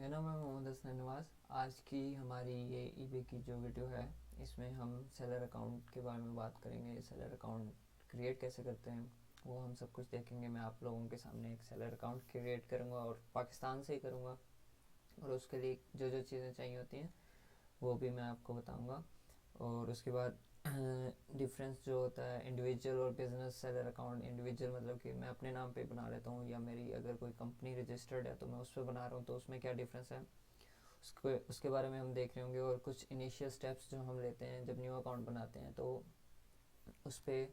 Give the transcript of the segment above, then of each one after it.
मेरा नाम है मोहम्मद हसन नवाज़। आज की हमारी ये ईबे की जो वीडियो है इसमें हम सेलर अकाउंट के बारे में बात करेंगे। सेलर अकाउंट क्रिएट कैसे करते हैं वो हम सब कुछ देखेंगे। मैं आप लोगों के सामने एक सेलर अकाउंट क्रिएट करूँगा और पाकिस्तान से ही करूँगा, और उसके लिए जो जो चीज़ें चाहिए होती हैं वो भी मैं आपको बताऊँगा। और उसके बाद डिफरेंस जो होता है इंडिविजुअल और बिजनेस सेलर अकाउंट। इंडिविजुअल मतलब कि मैं अपने नाम पे बना लेता हूँ, या मेरी अगर कोई कंपनी रजिस्टर्ड है तो मैं उस पर बना रहा हूँ, तो उसमें क्या डिफरेंस है उसके बारे में हम देख रहे होंगे। और कुछ इनिशियल स्टेप्स जो हम लेते हैं जब न्यू अकाउंट बनाते हैं, तो उस पर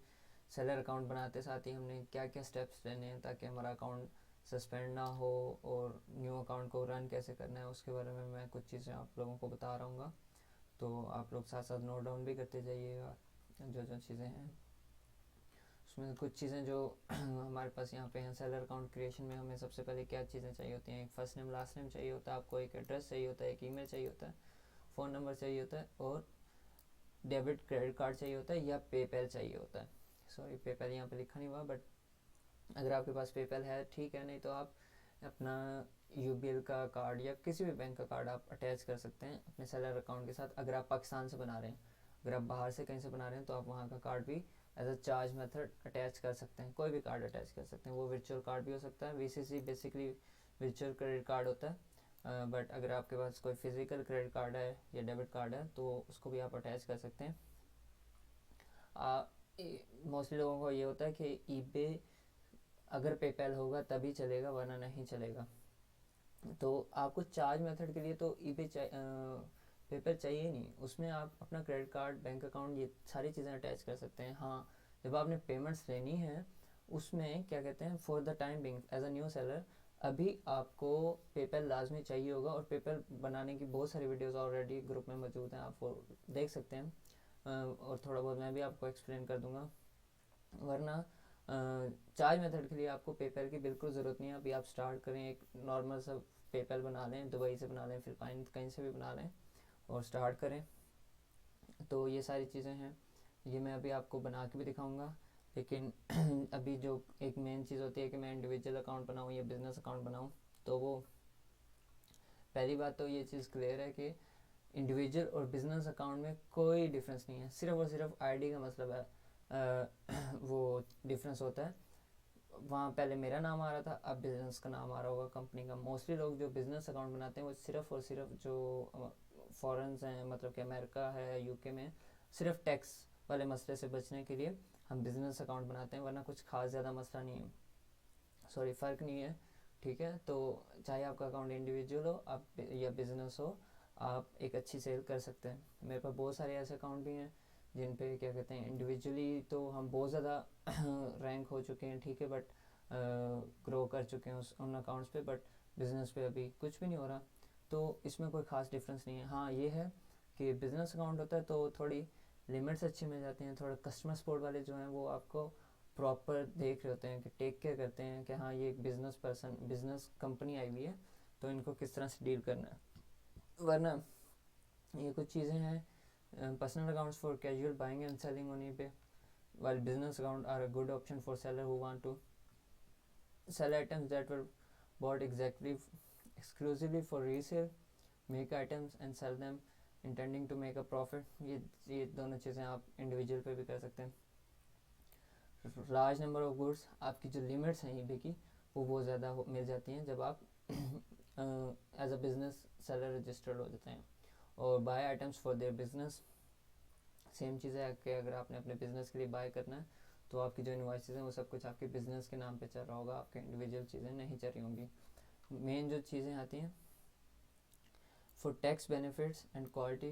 सेलर अकाउंट बनाते साथ ही हमने क्या क्या स्टेप्स लेने हैं ताकि हमारा अकाउंट सस्पेंड ना हो, और न्यू अकाउंट को रन कैसे करना है उसके बारे में मैं कुछ चीज़ें आप लोगों को बता रहा हूँ। तो आप लोग साथ साथ नोट डाउन भी करते जाइएगा जो जो चीज़ें हैं उसमें। कुछ चीज़ें जो हमारे पास यहाँ पे हैं सेलर अकाउंट क्रिएशन में, हमें सबसे पहले क्या चीज़ें चाहिए होती हैं। एक फर्स्ट नेम लास्ट नेम चाहिए होता है आपको, एक एड्रेस चाहिए होता है, एक ईमेल चाहिए होता है, फ़ोन नंबर चाहिए होता है, और डेबिट क्रेडिट कार्ड चाहिए होता है या पेपैल चाहिए होता है। सॉरी, पेपैल यहाँ पे लिखा नहीं हुआ, बट अगर आपके पास पेपैल है ठीक है, नहीं तो आप अपना यूबीएल का कार्ड या किसी भी बैंक का कार्ड आप अटैच कर सकते हैं अपने सेलर अकाउंट के साथ। अगर आप पाकिस्तान से बना रहे हैं, अगर आप बाहर से कहीं से बना रहे हैं तो आप वहाँ का कार्ड भी as a charge method attach कर सकते हैं। कोई भी कार्ड अटैच कर सकते हैं, वो वर्चुअल कार्ड भी हो सकता है। VCC basically virtual credit card होता है, बट अगर आपके पास कोई फिजिकल क्रेडिट कार्ड है या डेबिट कार्ड है तो उसको भी आप अटैच कर सकते हैं। मोस्टली लोगों को ये होता है कि ईबे अगर पेपैल होगा तभी चलेगा वरना नहीं चलेगा। तो आपको चार्ज मेथड के लिए तो ईबे पेपैल चाहिए नहीं, उसमें आप अपना क्रेडिट कार्ड बैंक अकाउंट ये सारी चीज़ें अटैच कर सकते हैं। हाँ, जब आपने पेमेंट्स लेनी है उसमें क्या कहते हैं, for the time being as a new seller अभी आपको पेपैल लाजमी चाहिए होगा। और पेपैल बनाने की बहुत सारी वीडियोस ऑलरेडी ग्रुप में मौजूद हैं, आप वो देख सकते हैं। और थोड़ा बहुत मैं भी आपको एक्सप्लेन कर दूंगा। वरना चार्ज मेथड के लिए आपको पेपैल की बिल्कुल ज़रूरत नहीं है। अभी आप स्टार्ट करें, एक नॉर्मल सा पेपैल बना लें, दुबई से बना लें, फिलिपाइन कहीं से भी बना लें और स्टार्ट करें। तो ये सारी चीज़ें हैं, ये मैं अभी आपको बना के भी दिखाऊंगा। लेकिन अभी जो एक मेन चीज़ होती है कि मैं इंडिविजुअल अकाउंट बनाऊँ या बिज़नेस अकाउंट बनाऊँ, तो वो पहली बात तो ये चीज़ क्लियर है कि इंडिविजुअल और बिज़नेस अकाउंट में कोई डिफरेंस नहीं है, सिर्फ और सिर्फ आईडी का मतलब है। वो डिफरेंस होता है, वहाँ पहले मेरा नाम आ रहा था, अब बिज़नेस का नाम आ रहा होगा कंपनी का। मोस्टली लोग जो बिज़नेस अकाउंट बनाते हैं वो सिर्फ और सिर्फ जो फॉरेन्स हैं, मतलब कि अमेरिका है, यूके में, सिर्फ टैक्स वाले मसले से बचने के लिए हम बिज़नेस अकाउंट बनाते हैं, वरना कुछ खास ज़्यादा मसला नहीं है। सॉरी, फ़र्क नहीं है। ठीक है, तो चाहे आपका अकाउंट इंडिविजुअल हो आप या बिज़नेस हो, आप एक अच्छी सेल कर सकते हैं। मेरे पास बहुत सारे ऐसे अकाउंट भी हैं जिन पे क्या कहते हैं इंडिविजुअली तो हम बहुत ज़्यादा रैंक हो चुके हैं, ठीक है, बट ग्रो कर चुके हैं उन अकाउंट्स पे, बट बिज़नेस पे अभी कुछ भी नहीं हो रहा। तो इसमें कोई ख़ास डिफरेंस नहीं है। हाँ, ये है कि बिज़नेस अकाउंट होता है तो थोड़ी लिमिट्स अच्छी मिल जाती हैं। थोड़ा कस्टमर सपोर्ट वाले जो हैं वो आपको प्रॉपर देख रहे होते हैं कि टेक केयर करते हैं कि हाँ ये एक बिज़नेस कंपनी आई हुई है तो इनको किस तरह से डील करना है। वरना ये कुछ चीज़ें हैं, personal accounts for casual buying and selling on eBay, while business accounts are a good option for seller who want to sell items that were bought exclusively for resale, make items and sell them intending to make a profit। ये दोनों चीज़ें आप individual पे भी कर सकते हैं। Large number of goods, आपकी जो लिमिट्स हैं ईबे की वो बहुत ज़्यादा मिल जाती हैं जब आप as a business seller registered हो जाते हैं। और buy items for their business, same चीज़ है कि अगर आपने अपने बिज़नेस के लिए बाय करना है तो आपकी जो इन्वाइसेस हैं वो सब कुछ आपके बिज़नेस के नाम पे चल रहा होगा, आपके इंडिविजुअल चीज़ें नहीं चल रही होंगी। मेन जो चीज़ें आती हैं for tax benefits and quality,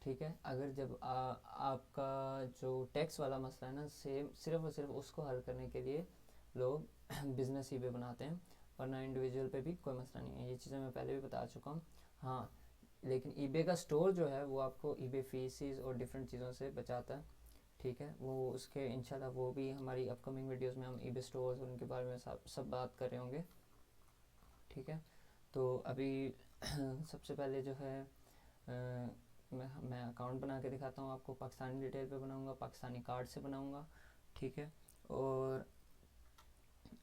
ठीक है, अगर जब आपका जो टैक्स वाला मसला है ना, सेम सिर्फ और सिर्फ उसको हल करने के लिए लोग बिज़नेस ईबे बनाते हैं, वरना इंडिविजुअल पे भी कोई मसला नहीं है। ये चीज़ें मैं पहले भी बता चुका हूँ। हाँ, लेकिन ईबे का स्टोर जो है वो आपको ईबे फीसिस और डिफरेंट चीज़ों से बचाता है, ठीक है। वो उसके इंशाल्लाह वो भी हमारी अपकमिंग वीडियोस में हम ईबे स्टोर्स और उनके बारे में सब बात कर रहे होंगे, ठीक है। तो अभी सबसे पहले जो है मैं अकाउंट बना के दिखाता हूँ आपको। पाकिस्तानी डिटेल पे बनाऊँगा, पाकिस्तानी कार्ड से बनाऊँगा, ठीक है। और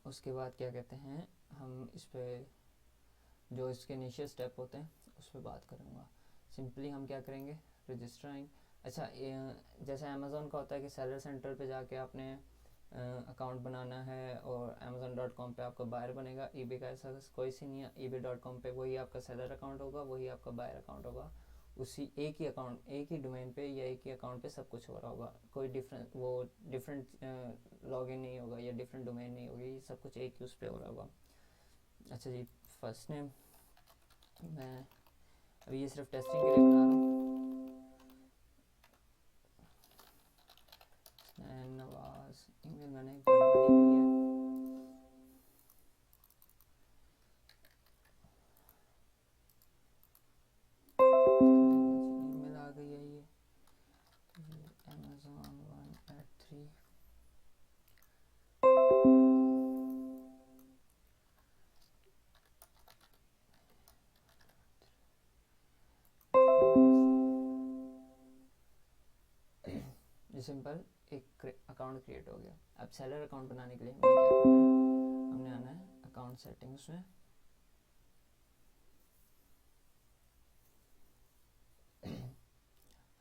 उसके बाद क्या कहते हैं हम इस पर जो इसके इनिशियल स्टेप होते हैं उस पर बात करूँगा। सिंपली हम क्या करेंगे, रजिस्टरिंग। अच्छा, जैसे अमेज़ोन का होता है कि सेलर सेंटर पे जाके आपने अकाउंट बनाना है और amazon.com पे आपका बायर बनेगा। ईबे का ऐसा कोई सी नहीं है। ebay.com पे वही आपका सेलर अकाउंट होगा, वही आपका बायर अकाउंट होगा। उसी एक ही अकाउंट, एक ही डोमेन पे या एक ही अकाउंट पे सब कुछ हो रहा होगा। कोई डिफरेंट लॉगिन नहीं होगा या डिफरेंट डोमेन नहीं होगी, सब कुछ एक ही उस पर हो रहा होगा। अच्छा जी, फर्स्ट नेम मैं अभी ये सिर्फ टेस्टिंग के लिए बना रहा हूँ। नवाज, ईमेल मैंने बना ली हुई है। ईमेल आ गई है ये amazon1@3। ये सिंपल एक अकाउंट क्रिएट हो गया। अब सेलर अकाउंट बनाने के लिए हमें क्या करना है, हमने आना है अकाउंट सेटिंग्स में।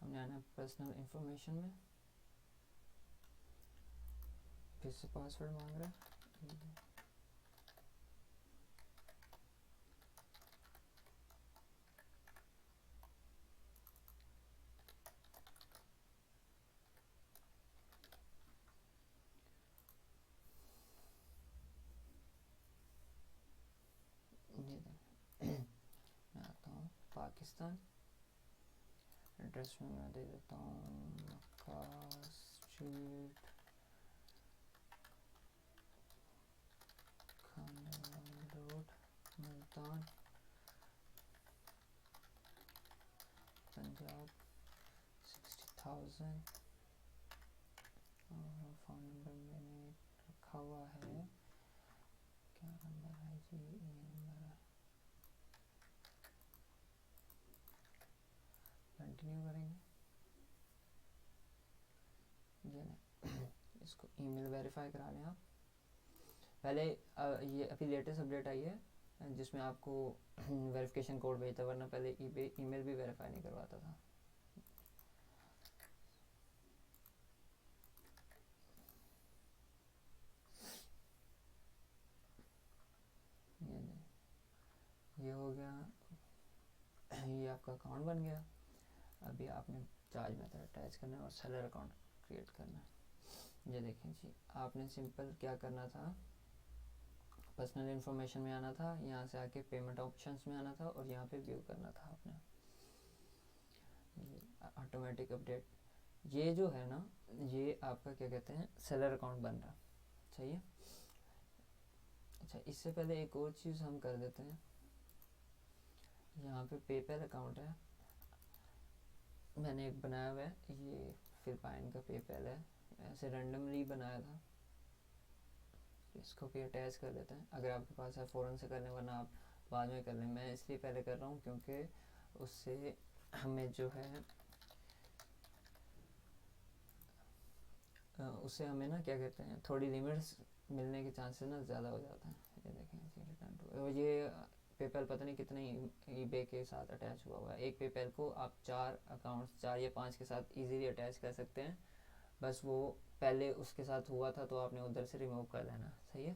हमने आना है पर्सनल इंफॉर्मेशन में, फिर से पासवर्ड मांग रहा है। मैं आता हूँ पाकिस्तान। एड्रेस में मैं दे देता हूँ मक्का स्ट्रीट, खान रोड, मुल्तान, पंजाब 60,000। और फ़ोन नंबर मैंने रखा हुआ है, क्या नंबर है जी, ये नंबर है। कंटिन्यू करेंगे ये नहीं। इसको ईमेल वेरीफाई करा लें आप पहले। ये अभी लेटेस्ट अपडेट आई है जिसमें आपको वेरिफिकेशन कोड भेजता, वरना पहले ईमेल भी वेरीफाई नहीं करवाता था। ये हो गया, ये आपका अकाउंट बन गया। अभी आपने चार्ज मेथड अटैच करना है और सेलर अकाउंट क्रिएट करना है। ये देखें जी, आपने सिंपल क्या करना था, पर्सनल इन्फॉर्मेशन में आना था, यहाँ से आके पेमेंट ऑप्शंस में आना था और यहाँ पे व्यू करना था आपने। ऑटोमेटिक अपडेट, ये जो है ना, ये आपका क्या कहते हैं, सेलर अकाउंट बन रहा, सही है। अच्छा, इससे पहले एक और चीज़ हम कर देते हैं। यहाँ पे पेपैल अकाउंट है, मैंने एक बनाया हुआ है, ये फिलिपाइन का पेपैल है, ऐसे रैंडमली बनाया था। इसको भी अटैच कर देते हैं। अगर आपके पास है फ़ौरन से कर लें, वरना आप बाद में कर लें। मैं इसलिए पहले कर रहा हूँ क्योंकि उससे हमें जो है उससे हमें ना क्या कहते हैं, थोड़ी लिमिट्स मिलने के चांसेस ना ज़्यादा हो जाते हैं। ये देखें जी, रिटर्न टू, ये पेपैल पता नहीं कितने ईबे के साथ अटैच हुआ है। एक पेपैल को आप 4 अकाउंट्स, 4 या 5 के साथ इजीली अटैच कर सकते हैं। बस वो पहले उसके साथ हुआ था तो आपने उधर से रिमूव कर लेना, सही है।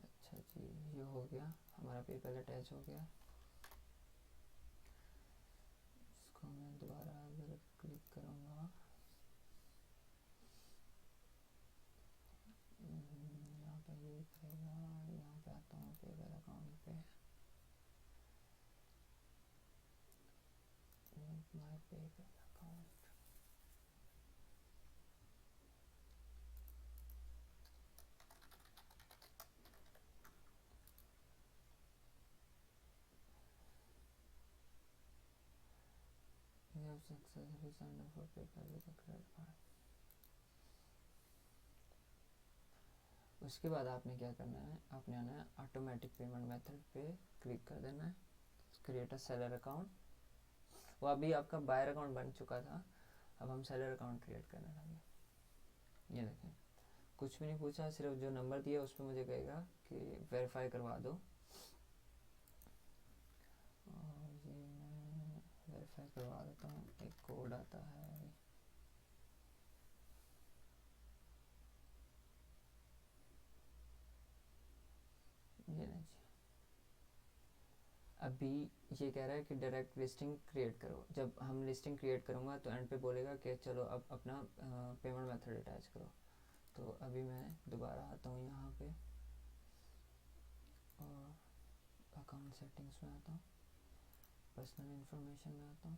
अच्छा जी, ये हो गया, हमारा पेपैल अटैच हो गया। इसको मैं दोबारा अगर क्लिक करूँगा, यहाँ पे ये करेगा, यहाँ पे आता हूँ पेपैल अकाउंट पे, my PayPal account. You have successfully signed up for PayPal with a credit card। उसके बाद आपने क्या करना है, आपने आना है ऑटोमेटिक पेमेंट मेथड पे क्लिक कर देना है, क्रिएट अ सेलर अकाउंट। वो अभी आपका बायर अकाउंट बन चुका था, अब हम सेलर अकाउंट क्रिएट करने लगे। ये देखें, कुछ भी नहीं पूछा, सिर्फ जो नंबर दिया उस पर मुझे कहेगा कि वेरीफाई करवा दो। और ये मैं वेरीफाई करवा देता हूँ, एक कोड आता है ये नहीं। अभी ये कह रहा है कि डायरेक्ट लिस्टिंग क्रिएट करो। जब हम लिस्टिंग क्रिएट करूँगा तो एंड पे बोलेगा कि चलो अब अपना पेमेंट मेथड अटैच करो। तो अभी मैं दोबारा आता हूँ यहाँ पे और अकाउंट सेटिंग्स में आता हूँ, पर्सनल इन्फॉर्मेशन में आता हूँ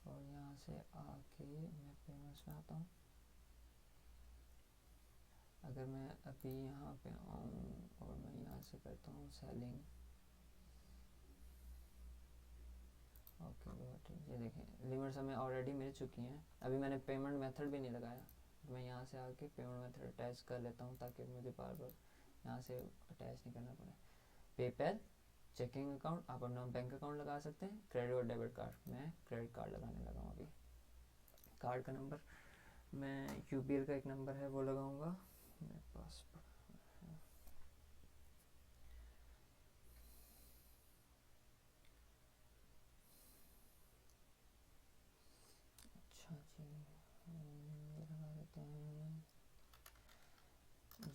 और यहाँ से आके मैं पेमेंट्स में आता हूँ। अगर मैं अभी यहाँ पे आऊँ और मैं यहाँ से करता हूँ सेलिंग, ओके बट ये देखें लिमिट्स हमें ऑलरेडी मिल चुकी हैं। अभी मैंने पेमेंट मेथड भी नहीं लगाया, मैं यहाँ से आके पेमेंट मेथड अटैच कर लेता हूँ ताकि मुझे बार बार यहाँ से अटैच नहीं करना पड़े। पेपैल, चेकिंग अकाउंट, आप अपना बैंक अकाउंट लगा सकते हैं, क्रेडिट और डेबिट कार्ड। मैं क्रेडिट कार्ड लगाने लगा हूँ। अभी कार्ड का नंबर मैं यूबीएल का एक नंबर है वो लगाऊंगा मेरे पास। अच्छा जी, ये लगा देते हैं।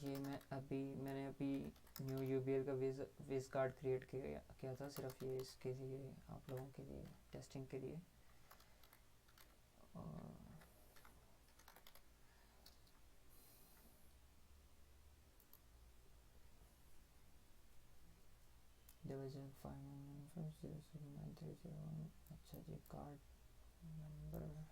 ये मैंने अभी न्यू यूबीएल का विज कार्ड क्रिएट किया था, सिर्फ ये इसके लिए, आप लोगों के लिए, टेस्टिंग के लिए। और डिवीजन 591507930। अच्छा जी, कार्ड नंबर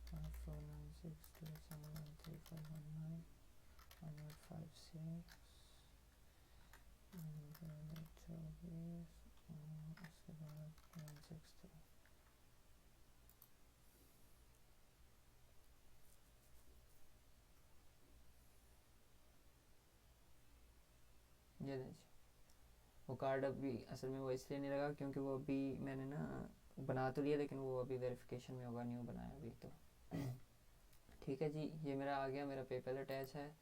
54962713519156 उसके बाद 163। ये देखिए वो कार्ड अभी असल में वो इसलिए नहीं लगा क्योंकि वो अभी मैंने ना बना तो लिया लेकिन वो अभी वेरिफिकेशन में होगा, न्यू बनाया अभी तो। ठीक है जी, ये मेरा आ गया, मेरा पेपल अटैच है।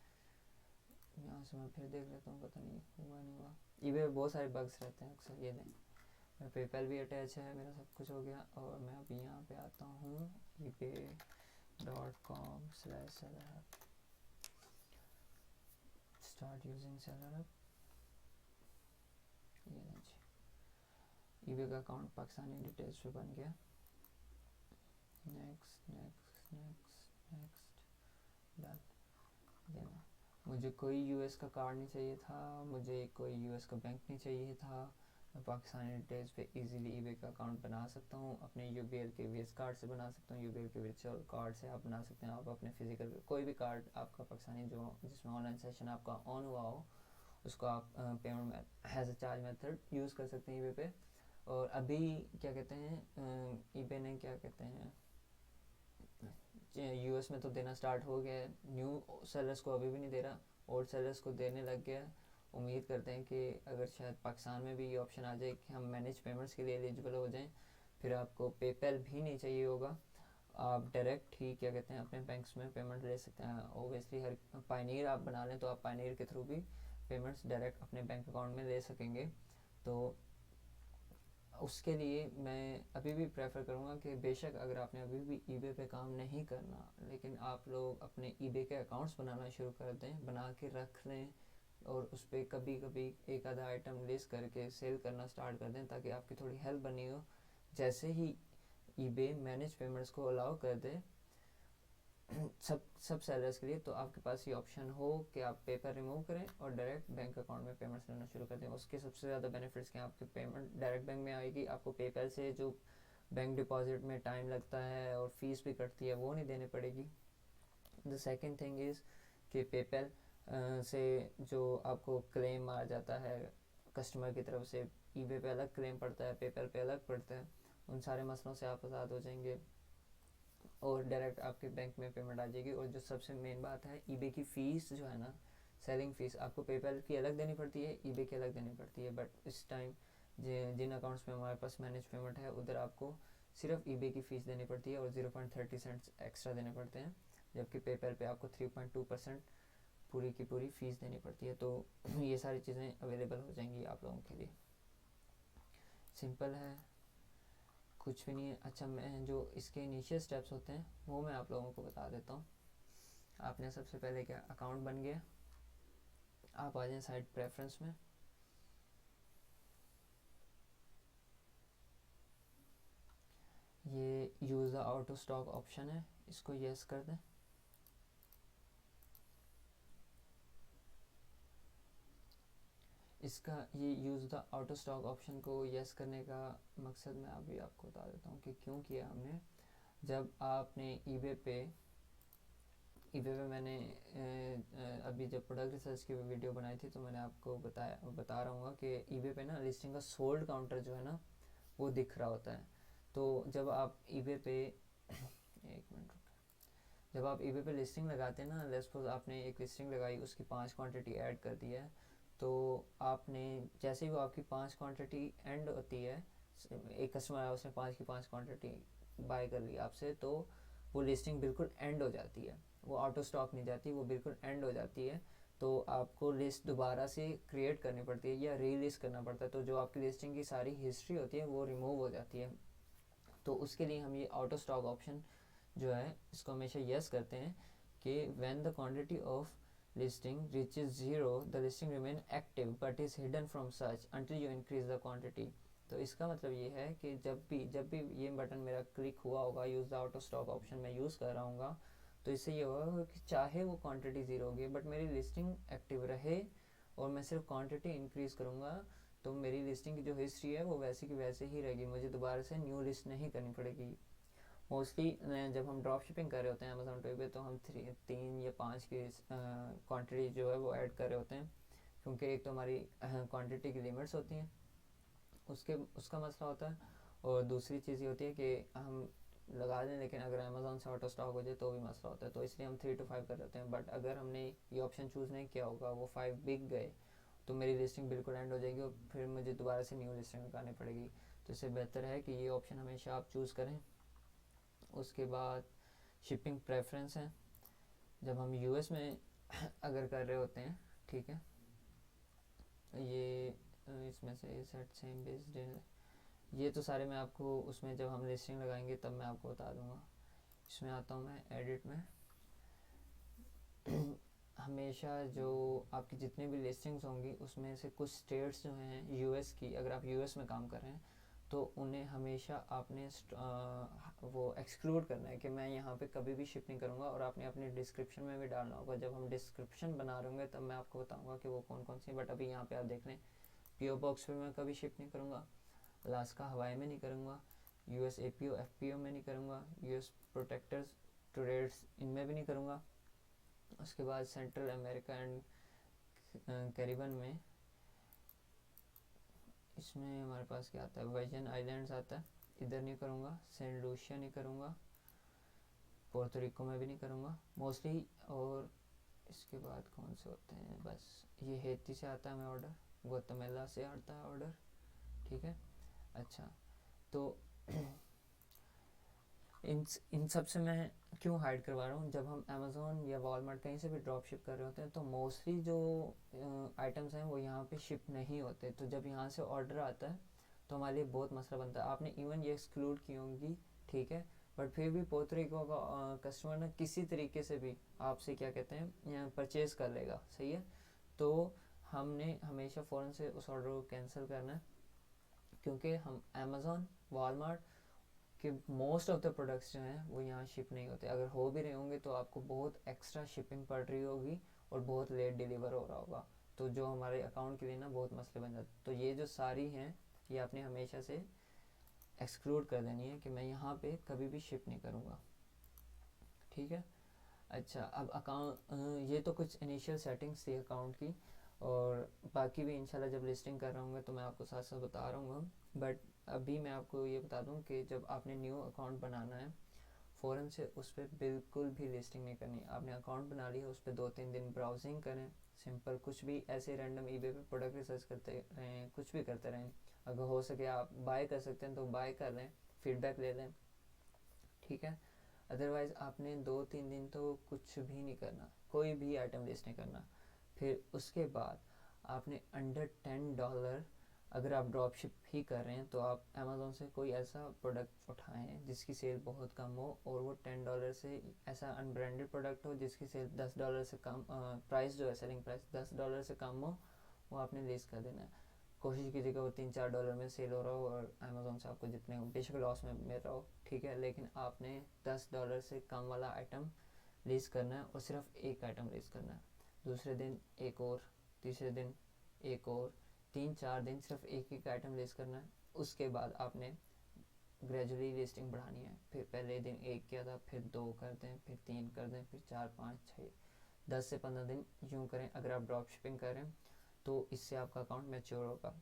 यहाँ से मैं फिर देख लेता हूँ, पता नहीं हुआ नहीं हुआ। ईबे में बहुत सारे बग्स रहते हैं अक्सर। ये दें मेरा पेपैल भी अटैच है, मेरा सब कुछ हो गया। और मैं अभी यहाँ पे आता हूँ ebay.com/sellerhub, स्टार्ट यूजिंग सेलरहब। ये दें जी, ईबे का अकाउंट पाकिस्तानी डिटेल्स पे बन गया। Next next next next done. देना, मुझे कोई यूएस का कार्ड नहीं चाहिए था, मुझे कोई यूएस का बैंक नहीं चाहिए था। मैं पाकिस्तानी डिटेल्स पे इजीली ईबे का अकाउंट बना सकता हूँ, अपने यूबीएल के विज कार्ड से बना सकता हूँ, यूबीएल के वर्चुअल कार्ड से आप बना सकते हैं। आप अपने फिजिकल कोई भी कार्ड आपका पाकिस्तानी जो जिसमें ऑनलाइन सेशन आपका ऑन हुआ हो उसको आप payment as a charge method use कर सकते हैं ईबे पे। और अभी क्या कहते हैं ईबे ने क्या कहते हैं यूएस में तो देना स्टार्ट हो गया है, न्यू सेलर्स को अभी भी नहीं दे रहा, ओल्ड सेलर्स को देने लग गया। उम्मीद करते हैं कि अगर शायद पाकिस्तान में भी ये ऑप्शन आ जाए कि हम मैनेज पेमेंट्स के लिए एलिजिबल हो जाएं, फिर आपको पेपैल भी नहीं चाहिए होगा, आप डायरेक्ट ही क्या कहते हैं अपने बैंक्स में पेमेंट ले सकते हैं। ओबियसली हर पायनीर आप बना लें तो आप पायनीर के थ्रू भी पेमेंट्स डायरेक्ट अपने बैंक अकाउंट में ले सकेंगे। तो उसके लिए मैं अभी भी प्रेफर करूँगा कि बेशक अगर आपने अभी भी ईबे पे काम नहीं करना, लेकिन आप लोग अपने ईबे के अकाउंट्स बनाना शुरू कर दें, बना के रख लें और उस पर कभी कभी एक आधा आइटम लिस्ट करके सेल करना स्टार्ट कर दें ताकि आपकी थोड़ी हेल्प बनी हो। जैसे ही ईबे मैनेज पेमेंट्स को अलाउ कर दे सब सेलर्स के लिए, तो आपके पास ये ऑप्शन हो कि आप पेपर रिमूव करें और डायरेक्ट बैंक अकाउंट में पेमेंट्स लेना शुरू कर दें। उसके सबसे ज़्यादा बेनिफिट्स क्या, आपके पेमेंट डायरेक्ट बैंक में आएगी, आपको पेपैल से जो बैंक डिपॉजिट में टाइम लगता है और फीस भी कटती है वो नहीं देनी पड़ेगी। द सेकेंड थिंग इज़ कि पेपैल से जो आपको क्लेम आ जाता है कस्टमर की तरफ से, ईबे पे अलग क्लेम पड़ता है, पेपैल पे अलग पड़ता है, उन सारे मसलों से आप आज़ाद हो जाएंगे और डायरेक्ट आपके बैंक में पेमेंट आ जाएगी। और जो सबसे मेन बात है, ईबे की फ़ीस जो है ना, सेलिंग फ़ीस आपको पेपैल की अलग देनी पड़ती है, ईबे की अलग देनी पड़ती है। बट इस टाइम जिन अकाउंट्स में हमारे पास मैनेज पेमेंट है उधर आपको सिर्फ ईबे की फ़ीस देनी पड़ती है और 0.30 सेंट्स एक्स्ट्रा देने पड़ते हैं, जबकि पेपैल पे आपको 3.2% पूरी की पूरी फ़ीस देनी पड़ती है। तो ये सारी चीज़ें अवेलेबल हो जाएंगी आप लोगों के लिए। सिंपल है, कुछ भी नहीं है। अच्छा, मैं जो इसके इनिशियल स्टेप्स होते हैं वो मैं आप लोगों को बता देता हूँ। आपने सबसे पहले क्या, अकाउंट बन गया, आप आ जाएं साइट प्रेफरेंस में। ये use the auto stock option है, इसको यस कर दें। इसका ये use the auto stock option को यस करने का मकसद मैं अभी आपको बता देता हूँ कि क्यों किया हमने। जब आपने ईबे पे मैंने अभी जब प्रोडक्ट रिसर्च की वीडियो बनाई थी तो मैंने आपको बता रहा हूँ कि ईबे पे ना लिस्टिंग का सोल्ड काउंटर जो है ना वो दिख रहा होता है। तो जब आप ईबे पे एक मिनट, जब आप ईबे पे लिस्टिंग लगाते हैं ना, लेट्स सपोज आपने एक लिस्टिंग लगाई, उसकी 5 क्वांटिटी ऐड कर दी है, तो आपने जैसे ही वो आपकी 5 क्वांटिटी एंड होती है, एक कस्टमर आया उसने 5 क्वांटिटी बाय कर ली आपसे, तो वो लिस्टिंग बिल्कुल एंड हो जाती है, वो ऑटो स्टॉक नहीं जाती, वो बिल्कुल एंड हो जाती है। तो आपको लिस्ट दोबारा से क्रिएट करनी पड़ती है या रीलिस्ट करना पड़ता है। तो जो आपकी लिस्टिंग की सारी हिस्ट्री होती है वो रिमूव हो जाती है। तो उसके लिए हम ये ऑटो स्टॉक ऑप्शन जो है इसको हमेशा यस करते हैं कि when the quantity of listing reaches 0 the listing remain active but is hidden from search until you increase the quantity। तो इसका मतलब ये है कि जब भी ये बटन मेरा क्लिक हुआ होगा, use the auto stock option मैं यूज़ कर रहा हूँ, तो इससे ये होगा कि चाहे वो क्वांटिटी ज़ीरो होगी बट मेरी लिस्टिंग एक्टिव रहे और मैं सिर्फ क्वांटिटी इंक्रीज़ करूँगा, तो मेरी लिस्टिंग की जो हिस्ट्री है वो वैसे की वैसे ही रहेगी, मुझे दोबारा से न्यू लिस्ट नहीं करनी पड़ेगी। मोस्टली जब हम ड्रॉप शिपिंग कर रहे होते हैं अमेजोन पे तो हम 3 या 5 की क्वांटिटी जो है वो ऐड कर रहे होते हैं, क्योंकि एक तो हमारी क्वांटिटी की लिमिट्स होती हैं, उसका मसला होता है, और दूसरी चीज़ ये होती है कि हम लगा दें लेकिन अगर अमेजोन से ऑटो स्टॉक हो जाए तो भी मसला होता है। तो इसलिए हम 3 to 5 कर लेते हैं। बट अगर हमने ये ऑप्शन चूज़ नहीं किया होगा, वो 5 बिक गए, तो मेरी लिस्टिंग बिल्कुल एंड हो जाएगी और फिर मुझे दोबारा से न्यू लिस्टिंग लगानी पड़ेगी। तो इससे बेहतर है कि ये ऑप्शन हमेशा आप चूज़ करें। उसके बाद शिपिंग प्रेफरेंस है, जब हम यूएस में अगर कर रहे होते हैं, ठीक है, ये इसमें से सेट सेम बेस्ड, ये तो सारे मैं आपको उसमें जब हम लिस्टिंग लगाएंगे तब मैं आपको बता दूंगा। इसमें आता हूँ मैं एडिट में। हमेशा जो आपकी जितनी भी लिस्टिंग्स होंगी उसमें से कुछ स्टेट्स जो हैं यूएस की, अगर आप यूएस में काम कर रहे हैं तो उन्हें हमेशा आपने वो एक्सक्लूड करना है कि मैं यहाँ पे कभी भी शिप नहीं करूँगा, और आपने अपने डिस्क्रिप्शन में भी डालना होगा। जब हम डिस्क्रिप्शन बना रहे होंगे तब मैं आपको बताऊँगा कि वो कौन कौन सी। बट अभी यहाँ पे आप देख लें, पीओ बॉक्स पे मैं कभी शिप नहीं करूँगा, अलास्का हवाई में नहीं करूँगा, यूएस एपीओ एफपीओ में नहीं करूँगा, यूएस प्रोटेक्टर्स ट्रेड्स इनमें भी नहीं करूँगा। उसके बाद सेंट्रल अमेरिका एंड कैरिबन में, इसमें हमारे पास क्या आता है, वर्जिन आइलैंड्स आता है, इधर नहीं करूँगा। सेंट लूसिया नहीं करूँगा, पोर्टोरिको में भी नहीं करूँगा मोस्टली। और इसके बाद कौन से होते हैं, बस ये हेती से आता है हमें ऑर्डर, ग्वाटेमाला से आता है ऑर्डर, ठीक है। अच्छा, तो इन सब से मैं क्यों हाइड करवा रहा हूँ, जब हम अमेज़ोन या वॉलमार्ट कहीं से भी ड्रॉप शिप कर रहे होते हैं तो मोस्टली जो आइटम्स हैं वो यहाँ पे शिप नहीं होते। तो जब यहाँ से ऑर्डर आता है तो हमारे लिए बहुत मसला बनता है। आपने इवन ये एक्सक्लूड की होंगी, ठीक है, बट फिर भी पोर्टोरिको का कस्टमर ना किसी तरीके से भी आपसे क्या कहते हैं परचेज़ कर लेगा, सही है। तो हमने हमेशा फ़ौरन से उस ऑर्डर को कैंसिल करना है, क्योंकि हम अमेज़ोन वॉलमार्ट कि मोस्ट ऑफ द प्रोडक्ट्स जो हैं वो यहाँ शिप नहीं होते। अगर हो भी रहे होंगे तो आपको बहुत एक्स्ट्रा शिपिंग पड़ रही होगी और बहुत लेट डिलीवर हो रहा होगा, तो जो हमारे अकाउंट के लिए ना बहुत मसले बन जाते। तो ये जो सारी हैं ये आपने हमेशा से एक्सक्लूड कर देनी है कि मैं यहाँ पे कभी भी शिप नहीं करूँगा, ठीक है। अच्छा, अब अकाउंट, ये तो कुछ इनिशियल सेटिंग्स थी अकाउंट की, और बाकी भी इंशाल्लाह जब लिस्टिंग कर रहा हूँ तो मैं आपको साथ साथ बता रहा हूँ। बट अभी मैं आपको ये बता दूँ कि जब आपने न्यू अकाउंट बनाना है, फ़ौरन से उस पर बिल्कुल भी लिस्टिंग नहीं करनी। आपने अकाउंट बना लिया, उस पर 2-3 दिन ब्राउजिंग करें, सिंपल कुछ भी ऐसे रैंडम ईबे पे प्रोडक्ट रिसर्च करते रहें, कुछ भी करते रहें। अगर हो सके आप बाय कर सकते हैं तो बाय कर लें, फीडबैक ले लें, ठीक है। अदरवाइज़ आपने 2-3 दिन तो कुछ भी नहीं करना, कोई भी आइटम लिस्ट नहीं करना। फिर उसके बाद आपने अंडर $10, अगर आप ड्रॉप शिप ही कर रहे हैं तो आप अमेज़ोन से कोई ऐसा प्रोडक्ट उठाएं जिसकी सेल बहुत कम हो, और वो $10 से ऐसा अनब्रांडेड प्रोडक्ट हो जिसकी सेल $10 से कम, प्राइस जो है सेलिंग प्राइस $10 से कम हो, वो आपने लिस्ट कर देना है। कोशिश कीजिएगा वो $3-4 में सेल हो रहा हो और अमेज़ोन से आपको जितने बेशक लॉस में मिल रहा हो, ठीक है, लेकिन आपने $10 से कम वाला आइटम लिस्ट करना है, और सिर्फ एक आइटम लिस्ट करना है। दूसरे दिन एक और, तीसरे दिन एक और, 3-4 दिन सिर्फ एक एक आइटम लिस्ट करना है। उसके बाद आपने ग्रेजुअली लिस्टिंग बढ़ानी है। फिर पहले दिन एक किया था, फिर 2 कर दें, फिर 3 कर दें, फिर 4-5-6, 10 से 15 दिन यूँ करें। अगर आप ड्रॉप शिपिंग करें तो इससे आपका अकाउंट मैच्योर होगा।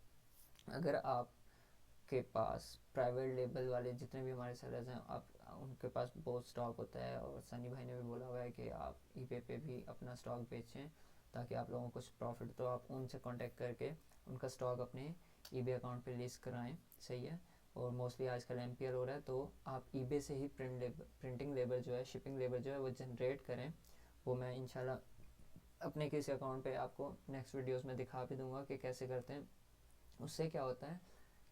अगर आपके पास प्राइवेट लेबल वाले जितने भी हमारे सेलर्स हैं, आप उनके पास बहुत स्टॉक होता है, और सनी भाई ने भी बोला हुआ है कि आप ईबे पे भी अपना स्टॉक बेचें ताकि आप लोगों को कुछ प्रॉफिट, तो आप उनसे कांटेक्ट करके उनका स्टॉक अपने ईबे अकाउंट पे लिस्ट कराएं, सही है। और मोस्टली आजकल एमपीएल हो रहा है, तो आप ईबे से ही प्रिंटिंग लेबर जो है, शिपिंग लेबर जो है वो जनरेट करें। वो मैं इंशाल्लाह अपने किसी अकाउंट पे आपको नेक्स्ट वीडियोस में दिखा भी दूंगा कि कैसे करते हैं। उससे क्या होता है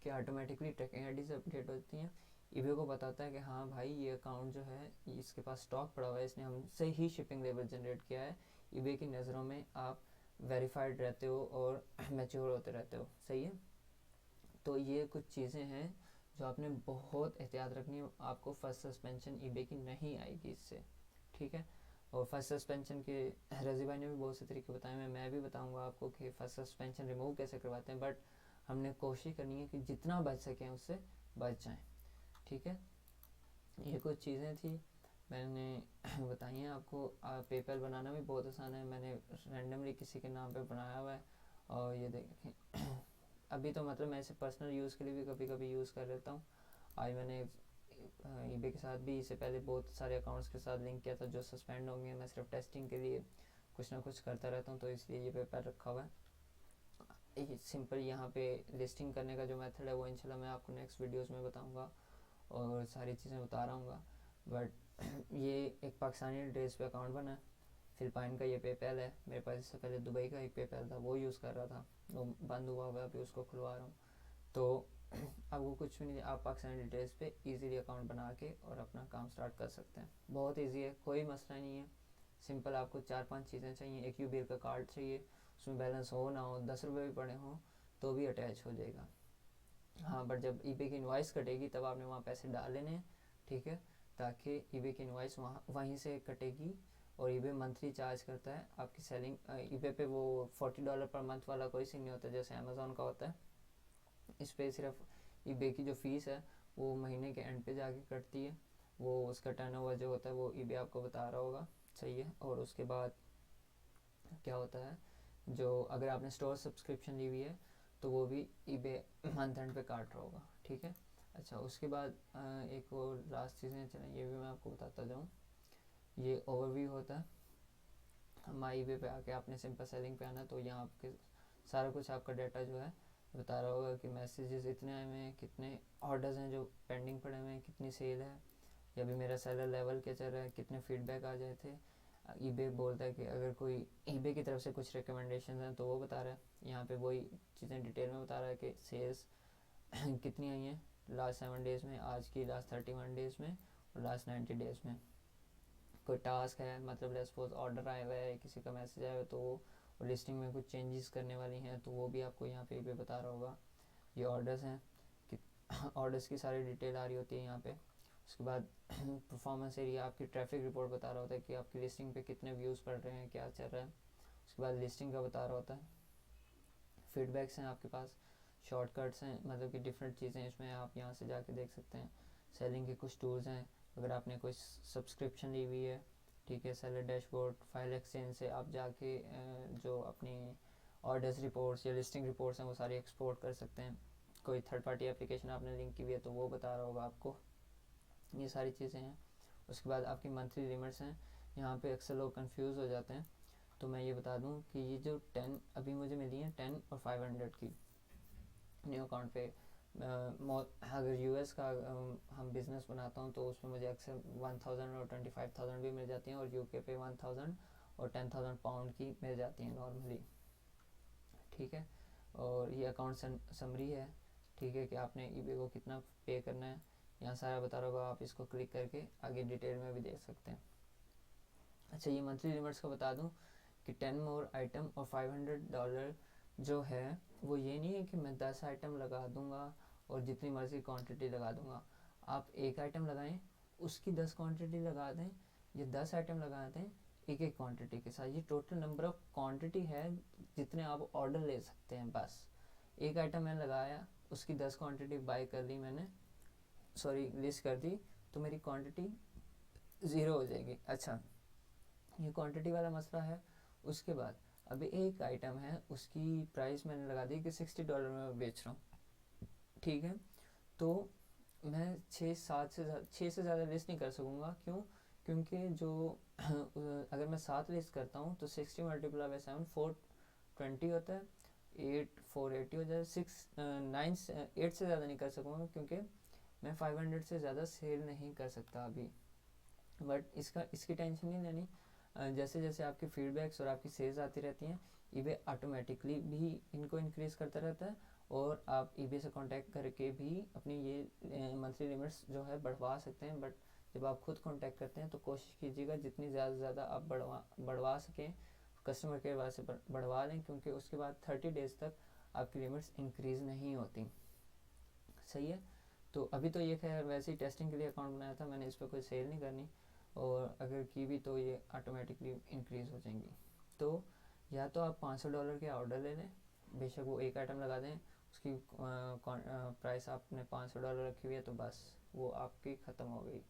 कि ऑटोमेटिकली ट्रैकिंग आईडी से अपडेट होती हैं, ईबे को बताता है कि हाँ भाई ये अकाउंट जो है इसके पास स्टॉक पड़ा हुआ है, इसने हमसे ही शिपिंग लेवल जनरेट किया है। ईबे की नज़रों में आप वेरीफाइड रहते हो और मैच्योर होते रहते हो, सही है। तो ये कुछ चीज़ें हैं जो आपने बहुत एहतियात रखनी है, आपको फर्स्ट सस्पेंशन ईबे की नहीं आएगी इससे, ठीक है। और फर्स्ट सस्पेंशन के रजी भाई ने भी बहुत से तरीके बताए हैं, मैं भी बताऊंगा आपको कि फर्स्ट सस्पेंशन रिमूव कैसे करवाते हैं, बट हमने कोशिश करनी है कि जितना बच सकें उससे बच जाएं, ठीक है। ये कुछ चीज़ें थी मैंने बताई हैं आपको। पेपैल बनाना भी बहुत आसान है, मैंने रैंडमली किसी के नाम पे बनाया हुआ है। और ये देखें अभी तो मतलब मैं इसे पर्सनल यूज़ के लिए भी कभी कभी यूज़ कर लेता हूँ। आज मैंने ईबे के साथ भी इससे पहले बहुत सारे अकाउंट्स के साथ लिंक किया था जो सस्पेंड होंगे, मैं सिर्फ टेस्टिंग के लिए कुछ ना कुछ करता रहता हूँ, तो इसलिए ये पेपर रखा हुआ है। सिंपल यहाँ पे लिस्टिंग करने का जो मेथड है वो इंशाल्लाह मैं आपको नेक्स्ट वीडियोस में बताऊँगा और सारी चीज़ें बता रहा हूँ। बट ये एक पाकिस्तानी ड्रेस पे अकाउंट बना है, फिलिपाइन का ये पेपैल है, मेरे पास इससे पहले दुबई का एक पेपैल था वो यूज़ कर रहा था, वो बंद हुआ हुआ है, अभी उसको खुलवा रहा हूँ। तो आपको कुछ भी नहीं, आप पाकिस्तानी डिटेल्स पे इजीली अकाउंट बना के और अपना काम स्टार्ट कर सकते हैं। बहुत इजी है, कोई मसला नहीं है, सिंपल। आपको 4-5 चीज़ें चाहिए। एक यूबीर का कार्ड चाहिए, उसमें बैलेंस हो ना हो, 10 रुपये भी पड़े हों तो भी अटैच हो जाएगा। हाँ, बट जब ईबे की इनवॉइस कटेगी तब आपने वहाँ पैसे डाल लेने हैं, ठीक है, ताकि ईबे की इनवॉइस वहीं से कटेगी। और ईबे मंथली चार्ज करता है आपकी सेलिंग। ईबे पे वो $40 पर मंथ वाला कोई सीन नहीं होता जैसे अमेज़ोन का होता है। इस पर सिर्फ ईबे की जो फ़ीस है वो महीने के एंड पे जाके कटती है, वो उसका टर्नओवर जो होता है वो ईबे आपको बता रहा होगा, सही है। और उसके बाद क्या होता है, जो अगर आपने स्टोर सब्सक्रिप्शन ली हुई है तो वो भी ईबे मंथ एंड पे काट रहा होगा, ठीक है। अच्छा, उसके बाद एक और लास्ट चीज़ें चलें, ये भी मैं आपको बताता जाऊँ। ये ओवरव्यू होता है, माई ईबे पे आके आपने सिंपल सेलिंग पे आना, तो यहाँ आपके सारा कुछ आपका डाटा जो है बता रहा होगा कि मैसेजेस इतने आए हुए हैं, कितने ऑर्डर्स हैं जो पेंडिंग पड़े हुए हैं, कितनी सेल है, या भी मेरा सेलर लेवल क्या चल रहा है, कितने फीडबैक आ जाए थे। ईबे बोलता है कि अगर कोई ईबे की तरफ से कुछ रिकमेंडेशन हैं तो वो बता रहा है। यहाँ पे वही चीज़ें डिटेल में बता रहा है कि सेल्स कितनी आई हैं लास्ट 7 डेज़ में, आज की लास्ट 31 डेज़ में, और लास्ट 90 डेज़ में। कोई टास्क है, मतलब लेट्स सपोज ऑर्डर आया हुआ है, किसी का मैसेज आया हुआ है, तो वो लिस्टिंग में कुछ चेंजेस करने वाली हैं तो वो भी आपको यहाँ पे ईबे बता रहा होगा। ये ऑर्डर्स हैं कि ऑर्डर्स की सारी डिटेल आ रही होती है यहाँ पे। उसके बाद परफॉर्मेंस एरिया आपकी ट्रैफिक रिपोर्ट बता रहा होता है कि आपकी लिस्टिंग पे कितने व्यूज़ पड़ रहे हैं, क्या चल रहा है। उसके बाद लिस्टिंग का बता रहा होता है। फीडबैक्स हैं आपके पास, शॉर्टकट्स हैं, मतलब कि डिफरेंट चीज़ें इसमें आप यहाँ से जाके देख सकते हैं। सेलिंग के कुछ टूल्स हैं, अगर आपने कोई सब्सक्रिप्शन ली हुई है, ठीक है, सेलर डैशबोर्ड, फाइल एक्सचेंज से आप जाके जो अपनी ऑर्डर्स रिपोर्ट्स या लिस्टिंग रिपोर्ट्स हैं वो सारी एक्सपोर्ट कर सकते हैं। कोई थर्ड पार्टी एप्लीकेशन आपने लिंक की हुई है तो वो बता रहा होगा आपको। ये सारी चीज़ें हैं। उसके बाद आपकी मंथली लिमिट्स हैं, यहाँ पे अक्सर लोग कंफ्यूज हो जाते हैं, तो मैं ये बता दूं कि ये जो 10 अभी मुझे मिली है 10 और 500 की न्यू अकाउंट पे, अगर यूएस का हम बिज़नेस बनाता हूँ तो उसमें मुझे अक्सर 1000 और 25,000 भी मिल जाती हैं, और यूके पे 1000 और 10,000 पाउंड की मिल जाती हैं नॉर्मली। ठीक है, और ये अकाउंट समरी है। ठीक है, कि आपने ईबे को कितना पे करना है, यहाँ सारा बता रहा होगा, आप इसको क्लिक करके आगे डिटेल में भी देख सकते हैं। अच्छा, ये मंथली लिमिट्स का बता दूं कि 10 मोर आइटम और $500 जो है वो ये नहीं है कि मैं 10 आइटम लगा दूंगा और जितनी मर्ज़ी क्वांटिटी लगा दूंगा। आप एक आइटम लगाएं, उसकी 10 क्वांटिटी लगा दें, ये 10 आइटम लगा दें एक एक क्वांटिटी के साथ। ये टोटल नंबर ऑफ क्वांटिटी है जितने आप ऑर्डर ले सकते हैं। बस एक आइटम मैंने लगाया, उसकी 10 क्वांटिटी बाय कर ली मैंने, सॉरी लिस्ट कर दी, तो मेरी क्वांटिटी ज़ीरो हो जाएगी। अच्छा, ये क्वांटिटी वाला मसला है। उसके बाद अभी एक आइटम है, उसकी प्राइस मैंने लगा दी कि $60 में मैं बेच रहा हूँ। ठीक है, तो मैं 6 से ज़्यादा लिस्ट नहीं कर सकूँगा। क्यों? क्योंकि जो अगर मैं 7 लिस्ट करता हूँ तो 60 मल्टीप्लाई बाई 7 420 होता है, 8 480 हो जाए, 8 से ज़्यादा नहीं कर सकूँगा, क्योंकि मैं 500 से ज़्यादा सेल नहीं कर सकता अभी। बट इसकी टेंशन नहीं लेनी। जैसे जैसे आपकी फीडबैक्स और आपकी सेल्स आती रहती हैं, ईबे ऑटोमेटिकली भी इनको इंक्रीज़ करता रहता है, और आप ईबे से कांटेक्ट करके भी अपनी ये मंथली लिमिट्स जो है बढ़वा सकते हैं। बट जब आप खुद कांटेक्ट करते हैं तो कोशिश कीजिएगा जितनी ज़्यादा से ज़्यादा आप बढ़वा सकें, कस्टमर केयर वाले से बढ़वा लें, क्योंकि उसके बाद 30 डेज़ तक आपकी लिमिट्स इंक्रीज़ नहीं होती। सही है, तो अभी तो ये खैर वैसे ही टेस्टिंग के लिए अकाउंट बनाया था मैंने, इस पर कोई सेल नहीं करनी, और अगर की भी तो ये ऑटोमेटिकली इंक्रीज़ हो जाएंगी। तो या तो आप $500 के ऑर्डर ले लें, बेशक वो एक आइटम लगा दें, उसकी प्राइस आपने $500 रखी हुई है तो बस वो आपकी ख़त्म हो गई।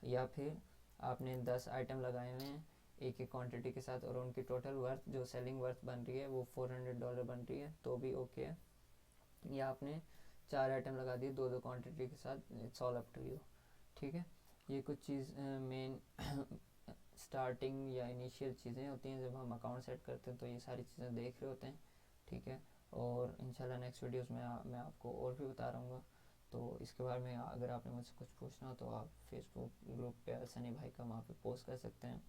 या फिर आपने 10 आइटम लगाए हुए हैं एक एक क्वांटिटी के साथ, और उनकी टोटल वर्थ जो सेलिंग वर्थ बन रही है वो $400 बन रही है, तो भी ओके है। या आपने 4 आइटम लगा दिए 2-2 क्वांटिटी के साथ, it's all up to you. ठीक है, ये कुछ चीज़ मेन स्टार्टिंग या इनिशियल चीज़ें होती हैं जब हम अकाउंट सेट करते हैं, तो ये सारी चीज़ें देख रहे होते हैं। ठीक है, और इंशाल्लाह नेक्स्ट वीडियोस में मैं आपको और भी बता रहा हूँ। तो इसके बारे में अगर आपने मुझसे कुछ पूछना हो तो आप फेसबुक ग्रुप पे अलसनी भाई का वहाँ पे पोस्ट कर सकते हैं,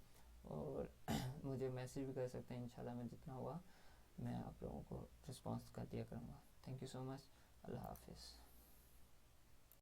और मुझे मैसेज भी कर सकते हैं। इंशाल्लाह मैं जितना हुआ मैं आप लोगों को रिस्पॉन्स कर दिया करूँगा। Thank you so much. Allah हाफिज़।